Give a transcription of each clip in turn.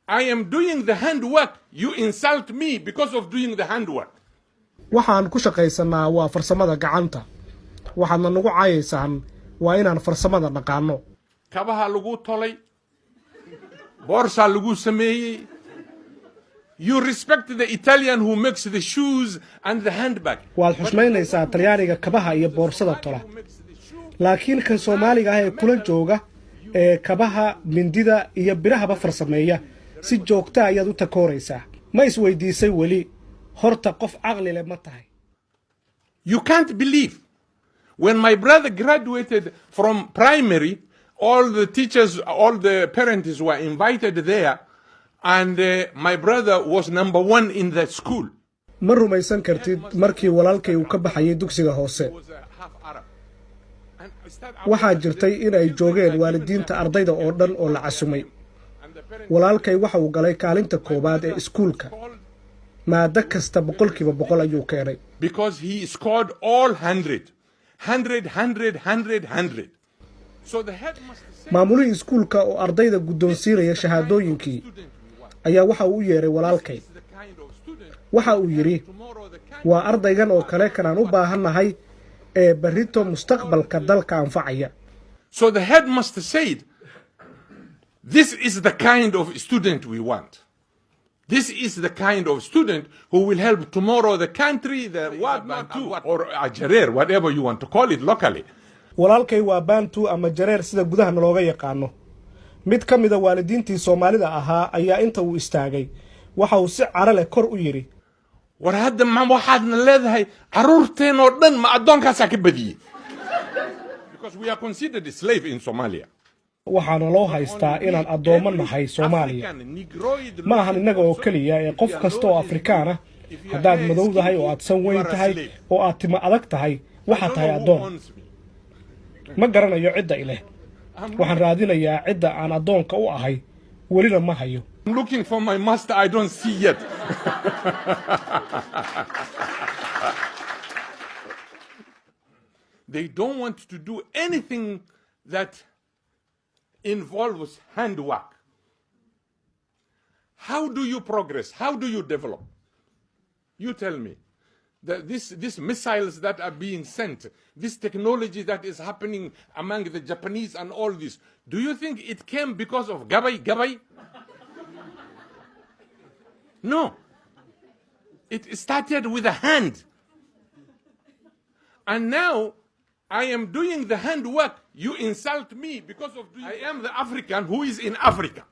I am doing the handwork. You insult me because of doing the handwork. waxaan ku shaqaysanaa waa farsamada gacanta waxaadna nagu caayaysaan waa inaan farsamada naqaano kabaha lagu tolay boorsa lagu sameeyay. You respect the Italian who makes the shoes and the handbag. waad xushmaynaysaa talyaaniga kabaha iyo boorsada tola laakiin kan Soomaaliga ah ee kula jooga ee kabaha mindida iyo birahaba farsameeya si joogta ayaad u takooraysaa ma isweydiisay wali horta qof aqli leh ma tahay. You can't believe when my brother graduated from primary, all the teachers, all the parents were invited there, and my brother was number 1 in the school. ma rumaysan kartid markii walaalkay uu ka baxayay dugsiga hoose waxaa jirtay in ay joogeen waalidiinta ardayda oo dhan oo la casumay walaalkay waxa uu galay kaalinta koobaad ee iskuulka maada kasta 100% ayuu keenay because he scored all 100. So the headmaster said maamulihii iskuulka oo ardayda guddoonsiinaya shahaadooyinkii ayaa waxa uu yeeray walaalkay waxa uu yiri waa ardaygan oo kale kanaan u baahannahay ee barito mustaqbalka dalka anfacaya. So the headmaster said, this is the kind of student we want. This is the kind of student who will help tomorrow the country, the Bantu or Jareer, whatever you want to call it locally. walaalkay waa Bantu ama Jareer sida gudaha looga yaqaano. mid ka mid ah waalidiintii Soomaalida ahaa ayaa inta uu istaagay waxa uu si carale kor u yiri war hadda ma waxaadna leedahay caruurteen oo dhan ma adoonkaas ka badiyay because we are considered a slave in Somalia. waxaana loo haystaa inaan adoomo nahay Soomaaliya ma ahan inaga oo kaliya ee qof kasta oo Afrikaan ah haddaad madowdahay oo aad san weyn tahay oo aad timo adag tahay waxa tahay adoon ma garanayo cidda ileh waxaan raadinayaa cidda aan adoonka u ahay welina ma hayo. I'm looking for my master I don't see yet. They don't want to do anything that involves handwork. How do you progress? How do you develop? You tell me. These missiles that are being sent, this technology that is happening among the Japanese and all this, do you think it came because of Gabay? No. It started with a hand. And now I am doing the handwork. You insult me because of doing I am the African who is in Africa.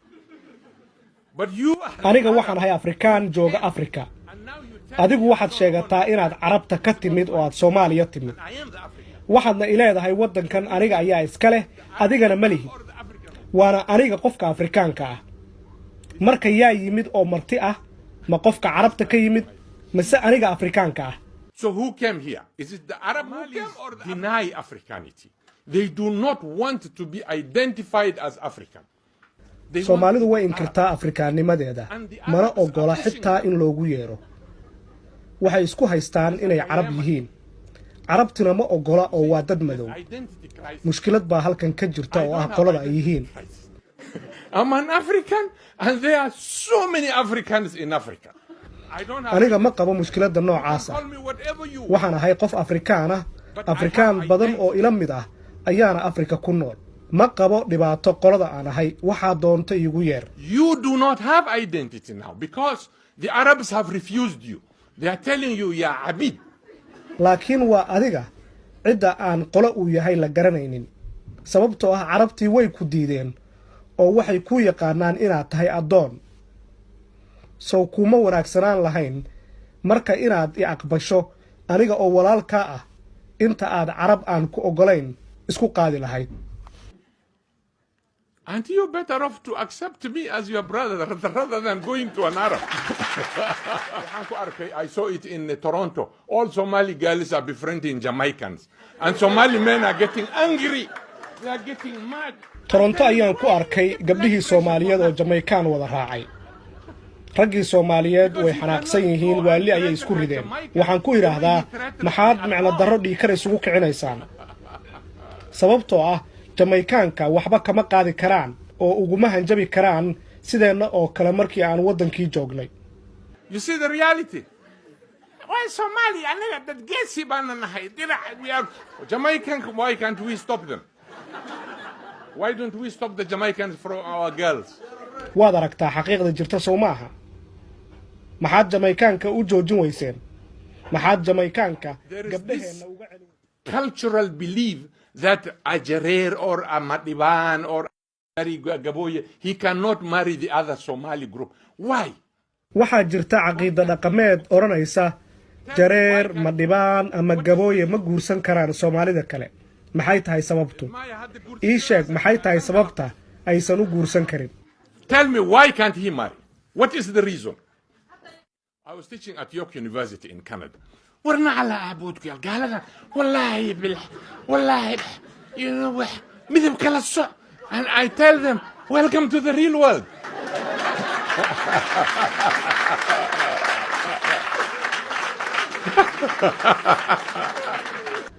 But you aniga waxaan ahay Afrikaan jooga Afrika. adigu waxaad sheegataa inaad Carabta ka timid oo aad Soomaaliya timid. waxaadna ileedahay wadankan aniga ayaa iska leh adigana ma lihi. waana aniga qofka Afrikaanka ah. marka yaa yimid oo marti ah ma qofka Carabta ka yimid mise aniga Afrikaanka ah. So who came here? Is it the Arab who came or deny Africanity? They do not want to be identified as African. Soomaalidu way inkirtaa Afrikaanimadeeda mana ogola xitaa in loogu yeero. waxay isku haystaan inay Carab yihiin. Carabtina ma ogola oo waa dad madow. mushkilad baa halkan ka jirta oo ah qolada ay yihiin. I'm an African and there are so many Africans in Africa. aniga ma qabo mushkiladda noocaas ah. waxaan ahay qof Afrikaan ah. Afrikaan badan oo ila mid ah ayaana Afrika ku nool. ma qabo dhibaato qolada aan ahay waxa doonta igu yeer. You do not have identity now because the Arabs have refused you. They are telling you ya abid. laakiin waa adiga cidda aan qolo u yahay la garanaynin. sababtoo ah Carabtii way ku diideen oo waxay ku yaqaanaan inaad tahay adoon. soo kuma wanaagsanaan lahayn marka inaad i aqbasho aniga oo walaalka ah inta aad Carab aan ku ogolayn isku qaadi lahayd. And you better off to accept me as your brother rather than going to an Arab. I saw it in Toronto. All Somali girls are befriending Jamaicans. And Somali men are getting angry. They are getting mad. Toronto ayaan ku arkay gabdhihii Soomaaliyeed oo Jamaican wada raacay. raggii Soomaaliyeed way xanaaqsan yihiin waali ayay isku rideen. waxaan ku yiraahdaa maxaad macna darro dhiikar isugu kicinaysaan. sababtoo ah Jamaicanka waxba kama qaadi karaan oo uguma hanjabi karaan sideenna oo kale markii aan waddankii joognay. You see the reality? Why Somalia? That gesi bananahay. We are Jamaican. Why can't we stop them? Why don't we stop the Jamaicans from our girls? waad aragtaa xaqiiqda jirta soo maaha. maxaad Jamaicanka u joojin weyseen? maxaad Jamaicanka gabdhaheena uga celin? Cultural belief that a Jarer or a Madiban or a Gaboye, he cannot marry the other Somali group. Why? waxaa jirta caqiida dhaqameed oranaysa Jareer, Madibaan ama Gaboye ma guursan karaan Soomaalida kale. maxay tahay sababtu? ii sheeg maxay tahay sababta aysan u guursan karin? Tell me, why can't he marry? What is the reason? I was teaching at York University in Canada. ورنا على عبودك يا قال هذا والله والله you know مثل كلا الصع. And I tell them, welcome to the real world.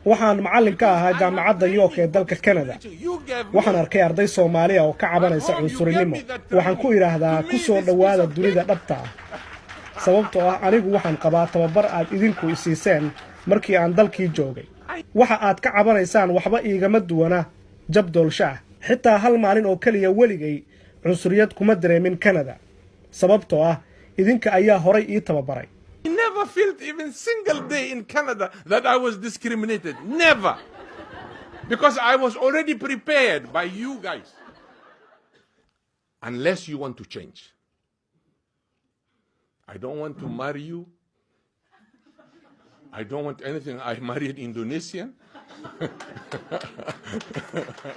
waxaan macallin ka ahaa jaamacadda York ee dalka Canada. waxaan arkay arday Soomaali oo ka cabanaysa cunsurinimo. waxaan ku iraahdaa ku soo dhawaada dunida dhabta ah. sababtoo ah anigu waxaan qabaa tababar aad idinku isiiseen markii aan dalkii joogay. waxa aad ka cabanaysaan waxba iigama duwana jab doolsha. xitaa hal maalin oo kaliya weligay cunsuriyad kuma dareemin Canada. sababtoo ah idinka ayaa horay ii tababaray. I never felt even single day in Canada that I was discriminated. Never. Because I was already prepared by you guys. Unless you want to change. I don't want to marry you. I don't want anything. I married Indonesian.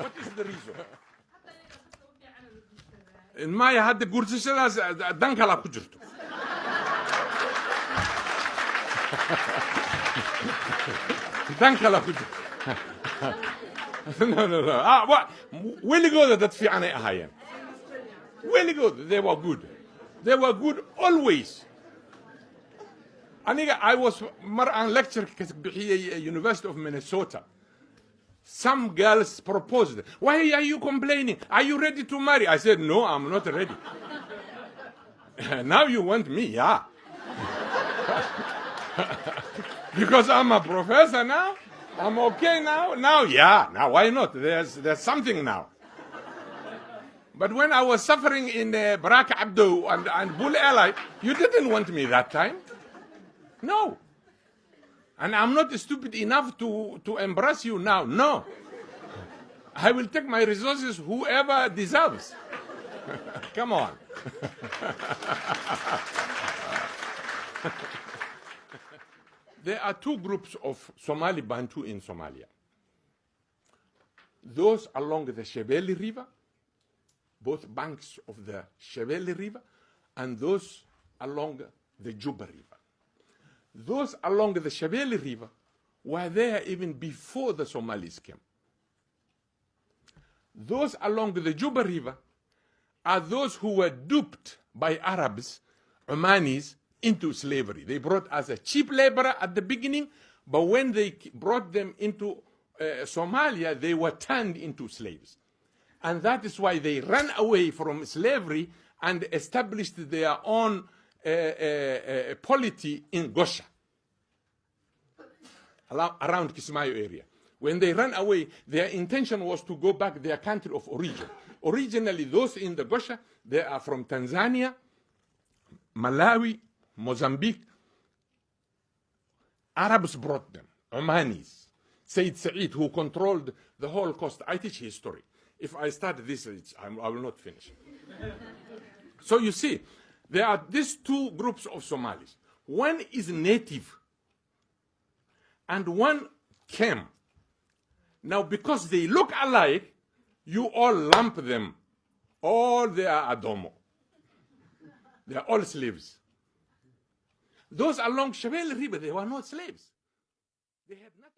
What is the reason? In my had the gursishadaas dan kala ku jirto. Dan kala ku jirto. No. What? Really good that fiican ay ahaayeen. Really good. They were good. They were good always. I was an lecturer at the University of Minnesota. Some girls proposed. Why are you complaining? Are you ready to marry? I said, no, I'm not ready. Now you want me, yeah. Because I'm a professor now? I'm okay now? Now, yeah. Now, why not? There's something now. But when I was suffering in Barak Abdo and Bull Ally, you didn't want me that time. No. And I'm not stupid enough to embrace you now. No. I will take my resources whoever deserves. Come on. There are two groups of Somali Bantu in Somalia. Those along the Shebeli River, both banks of the Shebeli River, and those along the Juba River. Those along the Shebeli River were there even before the Somalis came. Those along the Juba River are those who were duped by Arabs, Omanis, into slavery. They brought as a cheap laborer at the beginning, but when they brought them into Somalia, they were turned into slaves. And that is why they ran away from slavery and established their own polity in Gosha, around Kismayo area. When they ran away, their intention was to go back to their country of origin. Originally, those in the Gosha, they are from Tanzania, Malawi, Mozambique. Arabs brought them, Omanis. Said Said, who controlled the whole coast. I teach history. If I start this, I will not finish. So you see, there are these two groups of Somalis. One is native, and one came. Now, because they look alike, you all lump them. All they are Adomo. They are all slaves. Those along Shebel River, they were not slaves. They had nothing.